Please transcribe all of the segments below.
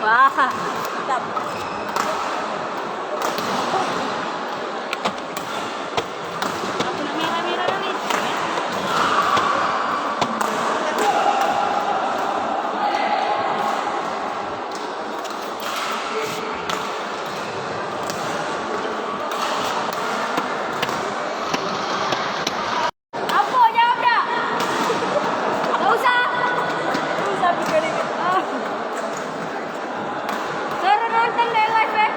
Wah, mantap. Aku nak merah-merah nih. Apa jawab dah? Gak usah. Susah pikir ini. Suruh nonton deh live ya.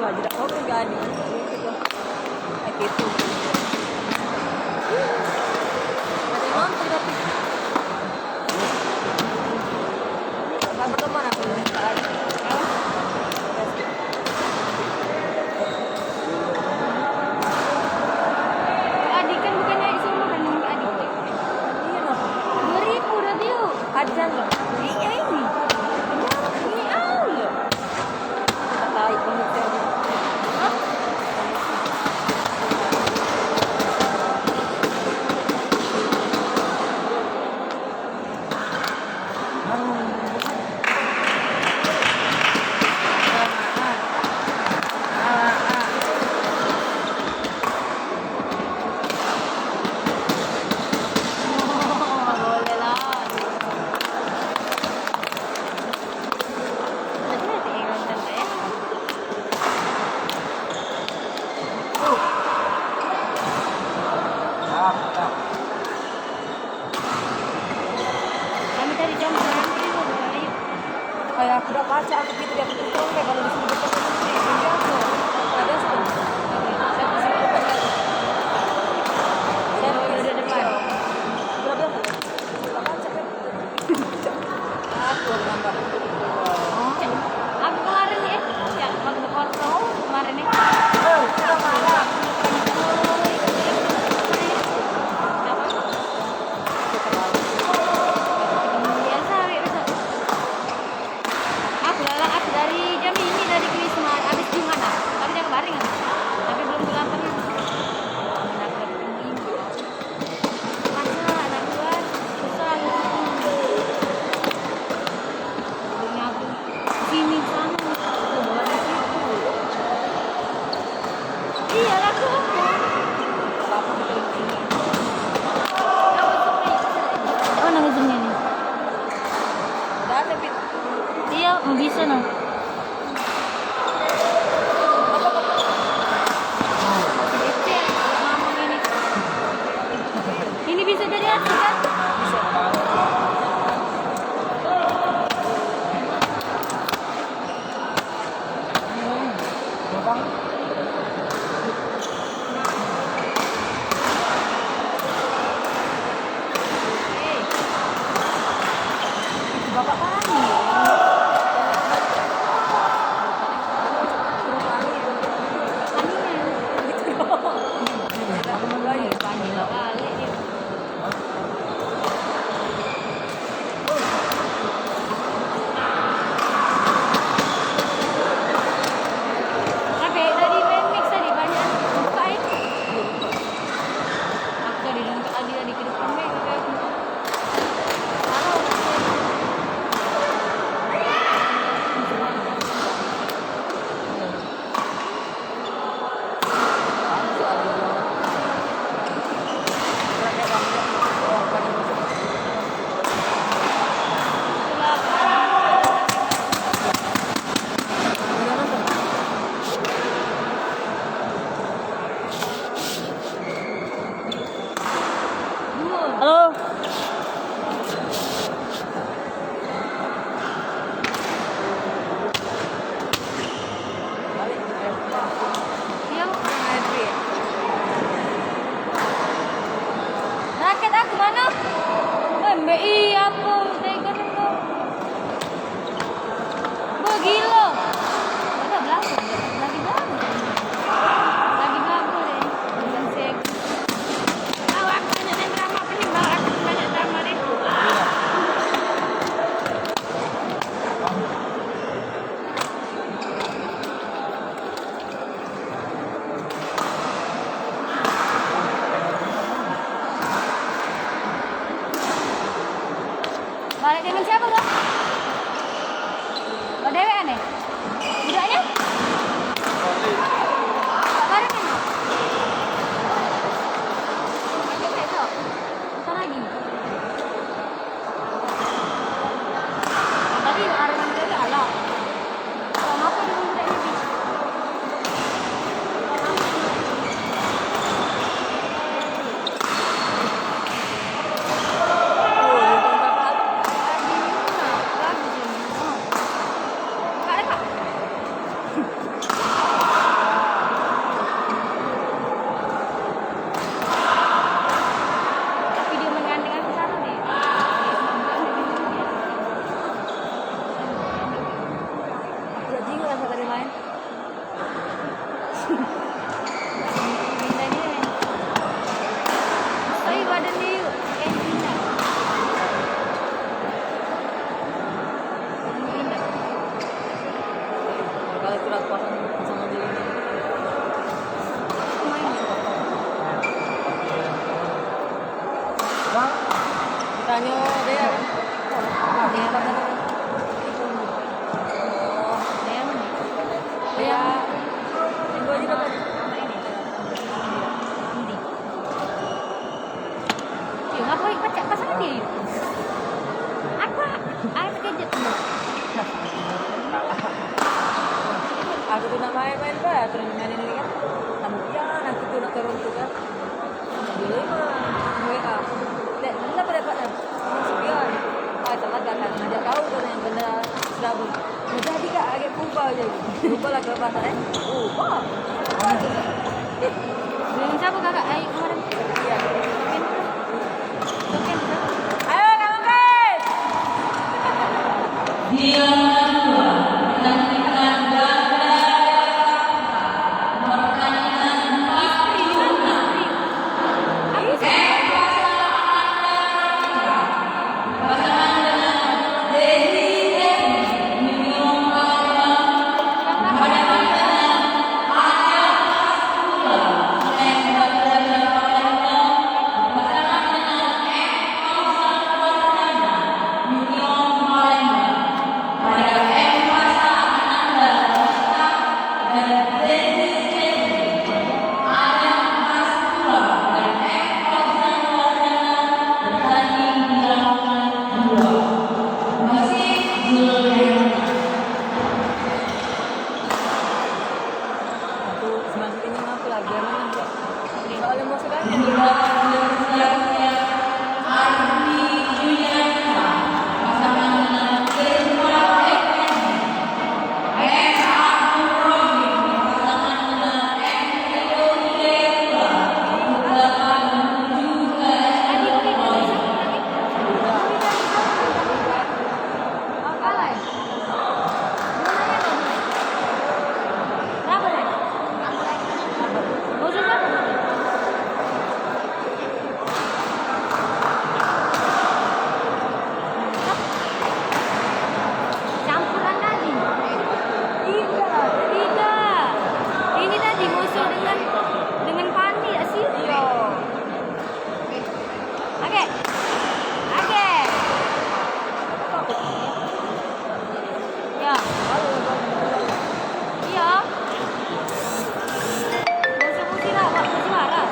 Wah, tidak mau gak nih. Kayak gitu. Ada yang nonton tapi. Gak berteman aku. Adik kan bukannya disuruh makan dengan adik. Iya loh. 2.000 udah yuk. Ajan loh. Iya ini. Ini loh. Tai pengisian. Hah? Boleh lah. Nanti nonton deh. Kami tadi jam berapa itu? Ayo. Kayak aku udah baca aku gitu dia betul kayak kalau disuruh baca ini aku ada sebelum saya disuruh baca saya Udah depan. udah bilang udah baca kan aku nambah Aku kemarin ya, waktu foto kemarin ya. udah marah Biasa, biasa. Aku dari jam ini dari Krisma, habis di mana? Tapi jam kemarin kan? Tapi belum ke lapangan. Anak tinggi. Masa anak gua susah. Punya aku sini sana, aku bawa di situ. Iya lah aku. Oh, nang zoomnya nih. udah ada Pit. Iya, bisa no. Ini bisa jadi arti kan? Bang bapak kami Balik dengan siapa lo? Lo dewe aneh? Budaknya? Gak bareng kan? Ayo besok. Besok lagi. Tadi ada yang dewe ala. Kalau ngapa dengan budaknya bis? Tapi dia menggandeng aku sana deh. Udah jingle lah tadi main. Pindah dia. Tapi badan dia pindah. Kalau kurang pasang sama dia ini. Bang, tanya dia. Dia apa tadi? Dia mana? Dia tinggal di depan. Andi. Yuk, ngapain pecah pasangan dia yuk? Apa? Air terkejut. Aku tuh nak main-main bah, terus mainin ini kan. Kemudian aku tuh nak turun tuh kan. Dulu mah WA. Dek, mana dapat masuk pion. Ah, teman kan ngajak kau tuh yang benda serabut. Udah jadi kak, agak kumpul aja. Kumpul lah ke pasar Kumpul. Dengan siapa kakak? Ayo kemarin. Iya. Token. Ayo kamu guys. Aku semakin ini aku lagi soalnya mau sekali. Campuran tadi. Tidak. Ini tadi musuh dengan Pani sih. Iya. Oke. Oke. Ya. Iya. Musuh apa? Musuh waras.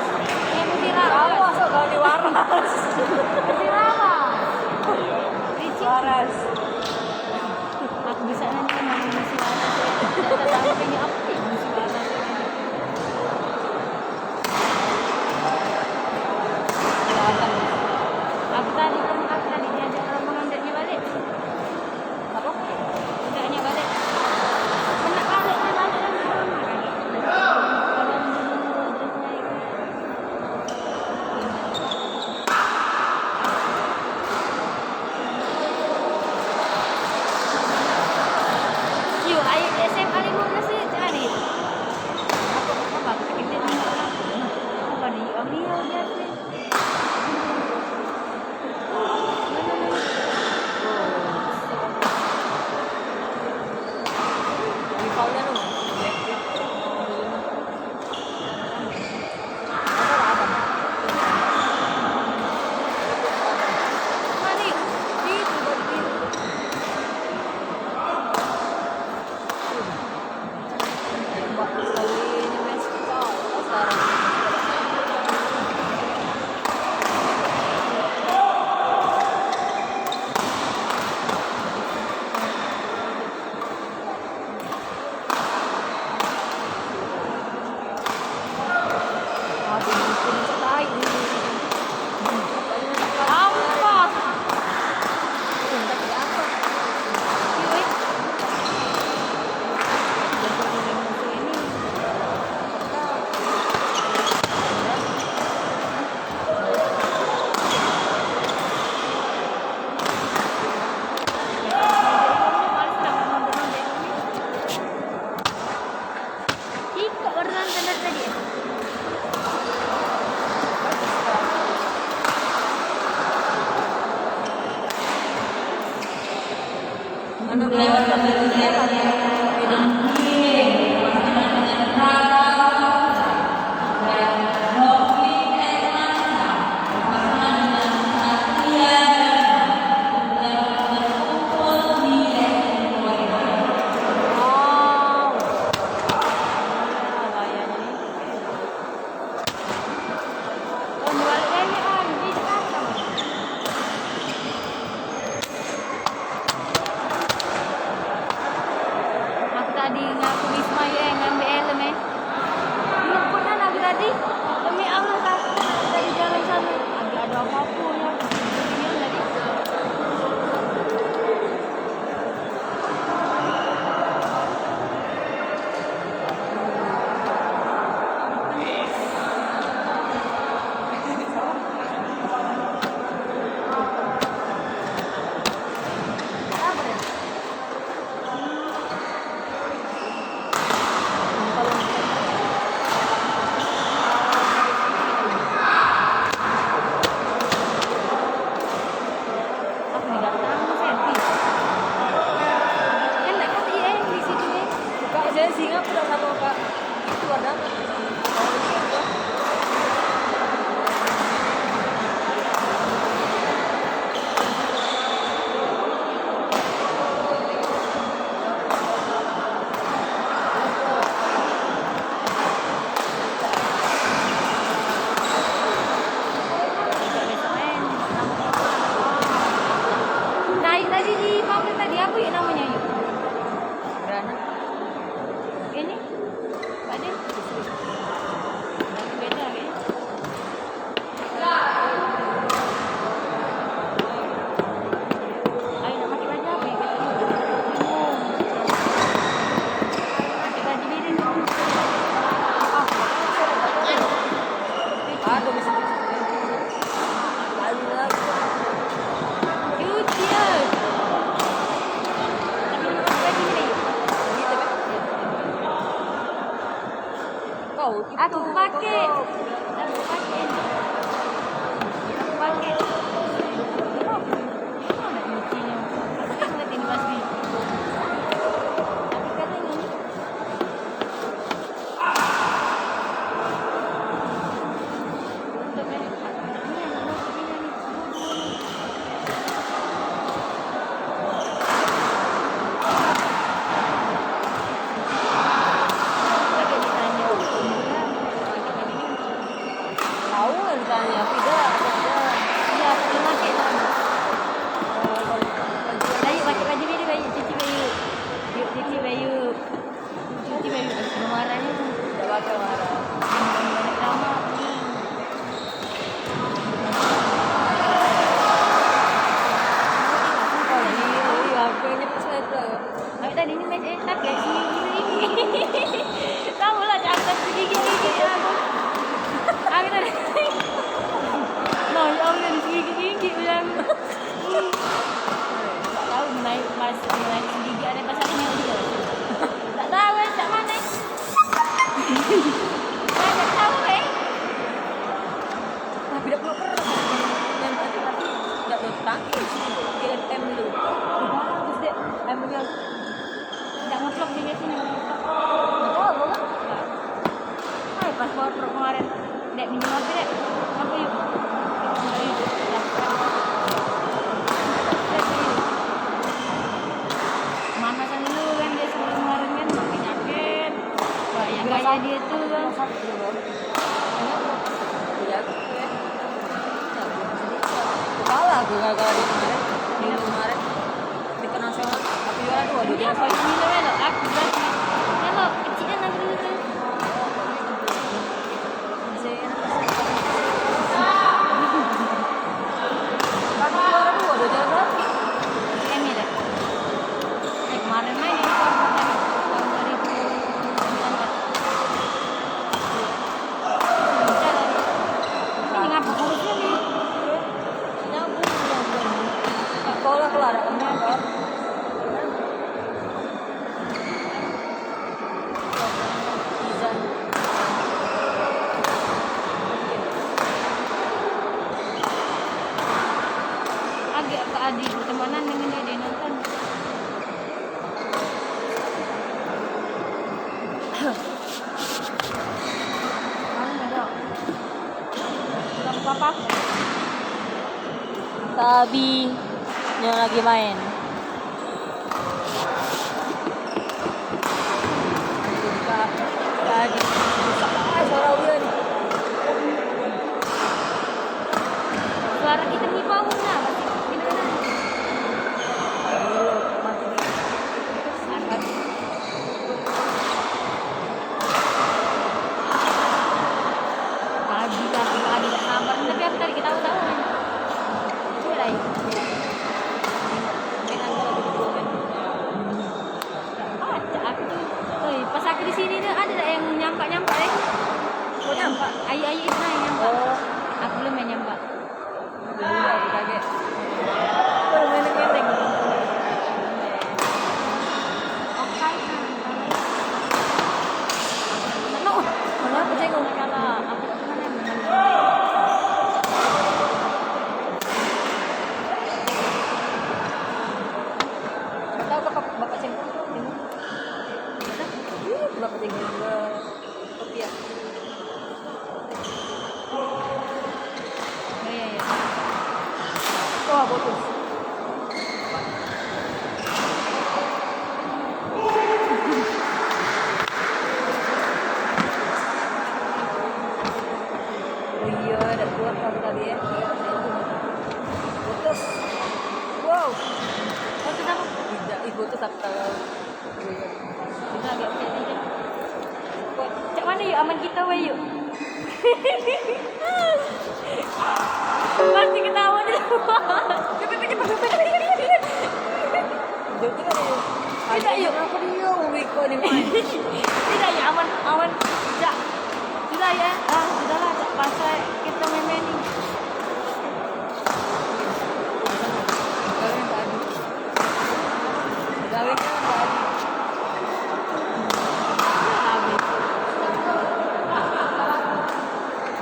Ya musuh Kamu waras. masuk kau di waras. Musuh apa? Licik. Waras. Aku bisa nanti main musuh waras. Kita tahu kayaknya apa sih musuh waras. Aku tadi diajak rombongan deknya balik. Apa? Deknya balik. Kena balik kan rumah kan. Kalau dulu deknya itu. Anak lewat dari saya wow. Layarnya ini. Balik lagi kan, di Jakarta. Aku tadi ngaku Wisma ya ngambil helm ya. Lupakan aku tadi. Demi Allah takut dari jalan sana. Agak ada apapun ya. Beginian tadi. Apa ya? Aku nih datang selfie. Kan tak kata iya di situ nih. Kak saya singa udah sama Kak itu ada apa? Naik tadi di mobil tadi apa ya namanya yuk? Rana. Ini? Pak Din? Beda ya? Ayo nak pakai baju apa ya? Bingung. Pakai baju biru dong. Ada bisa. Ada lagi. Cute dia. Tapi nak pakai baju biru yuk. Gitu kan? Kau Aku pakai. Aku pakai. Aku pakai. Mana nyucinya? Aku ingat ini pasti. Tapi katanya ini. Untuk ini. Ini yang mau ini nih. Pakai ditanya. Pakai baju ini. tahu nggak ditanya tidak ada. Iya, pakai pakai lah. Ayo pakai baju biru, ayo cuci baju. Yuk cuci baju. Cuci baju. Marahnya. Tidak pakai marah. Lama. Oh iya, aku ini pas itu. Ayo tadi ini main enak ya ini. Tahu lah angkat gigi-gigi aku. Aku tadi. No, ya Allah di gigi-gigi bilang. Tak tahu naik pas naik gigi ada pas aku naik juga. Tak tahu tak mana. Tak tahu Tapi tidak perlu keras. Yang tadi tidak perlu tangkis. Dia M dulu. Bagus deh. M-nya. tak ngevlog di sini. Betul, boleh. Hai pas bawa truk kemarin. Dek minum apa dek? Apa yuk? Manasan dulu kan dia sebelum kemarin kan pakai jaket. Wah yang kayak dia tuh kan. Iya. Kalah aku gagal di kemarin. Di kemarin di nasional. Tapi juara dua Ini apa ini lo ya? Aku berarti. Kalau kecilnya nanti dulu tuh. Tapi juara dua, udah juara satu. Ini dah. Kemarin main di Porto kan tahun 2019. Ini ngapa harusnya nih? Nyambung. Sekolah kelar, kenapa? Izan. Agak ke Adi pertemanan dengan dia nonton. babi yang lagi main. Tadi suara Wian. Suara kita ni bangun lah. Gimana? Mati di angkat. Tadi lah sabar. Tapi aku tadi kita tahu kan. Sudah ya. Aku tuh, pas aku di sini tuh ada yang nyampak Kau nyampak? Ayu itu yang nyampak. Oh, Aku belum yang nyampak. dulu aku kaget. Kau main-main. Oke. No, mana aku cengok kata. Aku mana yang menang? Tahu bapak cengok? Bapak cengok ke kopi ya. Oh iya iya. Wah, bagus. Oh iya, ada kuat kamu tadi ya. Putus. Wow. Oh kenapa? Tidak, putus aku tahu. Kita agak kayak ni. Cak mana yuk aman kita weh yuk. Pasti ketawa dia. Jadi kan Tidak, yuk. Apa dia Wiko ni main? Tidak ya aman. Cak. Sudah ya. Sudahlah cak pasal kita main-main ni. Gawin tadi. Gawin kan tadi. Habis.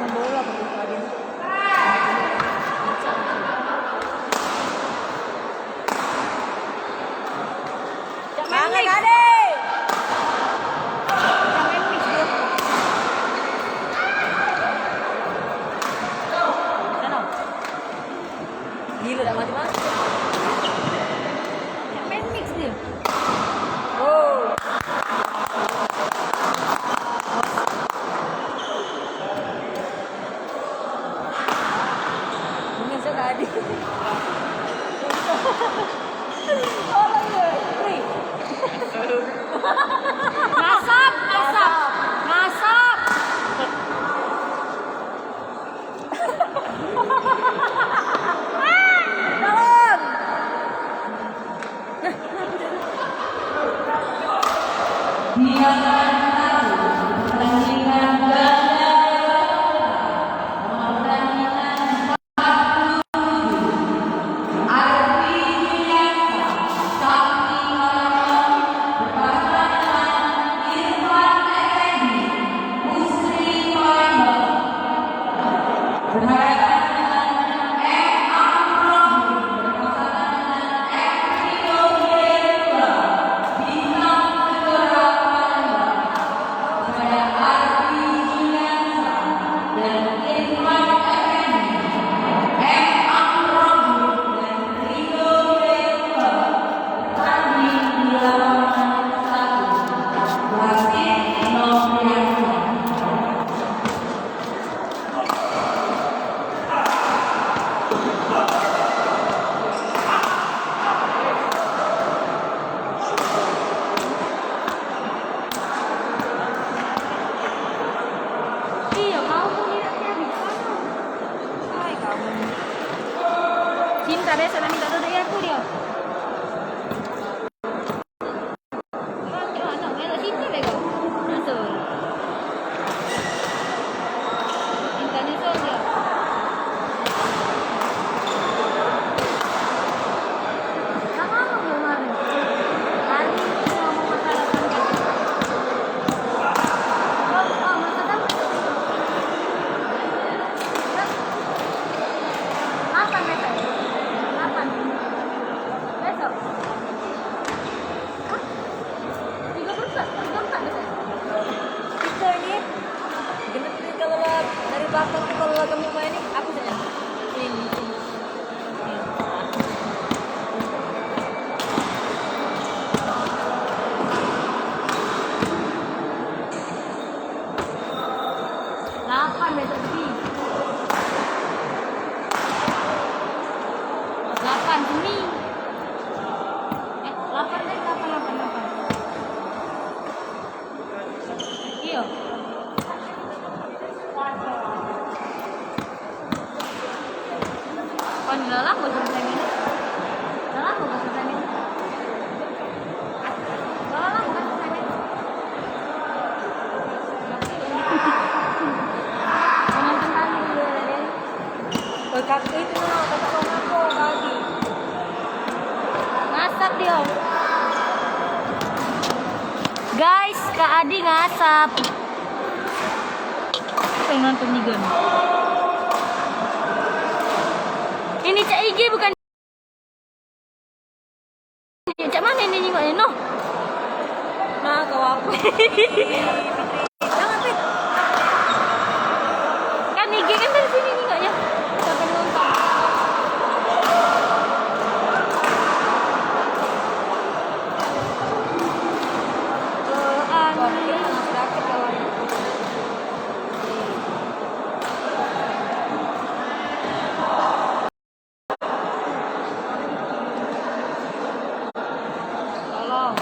Membola betul tadi. Cak main Mangan mix. ade. Cak main mix dia. Sana. Gila dah mati-mati. Cak main mix dia. Oh. Mungkin saya tadi. Oh, iya. Free. Ngasap. Tolong. ngasap dia. Guys, Kak Adi ngasap. Pengen nonton juga nih. Ini Cak IG bukan? Cak mana ini nengoknya? No. Nah, kau apa? Jangan, Pit. Kan IG kan dari sini nengoknya. Sampai nonton. Wah, kita masih dapet kawan. Tolong.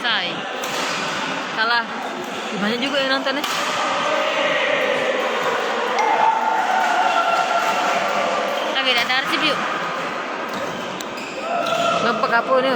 selesai. Kalah. Banyak juga yang nonton ya. Tapi ada arsip yuk. Bapak kapur nih.